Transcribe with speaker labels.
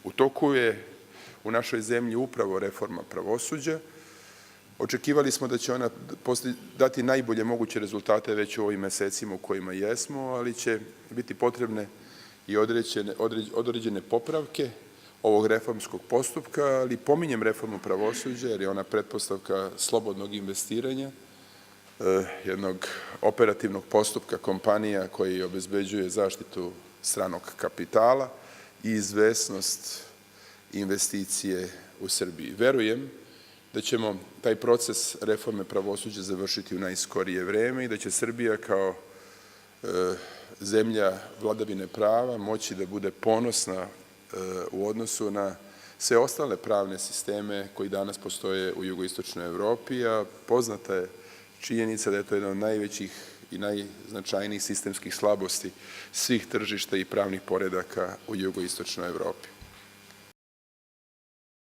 Speaker 1: U toku je u našoj zemlji upravo reforma pravosuđa. Očekivali smo da će ona dati najbolje moguće rezultate već u ovim mesecima u kojima jesmo, ali će biti potrebne i određene popravke ovog reformskog postupka, ali pominjem reformu pravosuđa jer je ona pretpostavka slobodnog investiranja, jednog operativnog postupka kompanija koji obezbeđuje zaštitu stranog kapitala i izvesnost investicije u Srbiji. Verujem da ćemo taj proces reforme pravosuđa završiti u najskorije vreme i da će Srbija kao zemlja vladavine prava moći da bude ponosna u odnosu na sve ostale pravne sisteme koji danas postoje u jugoistočnoj Evropi, a poznata je činjenica da je to jedna od najvećih i najznačajnijih sistemskih slabosti svih tržišta i pravnih poredaka u jugoistočnoj Evropi.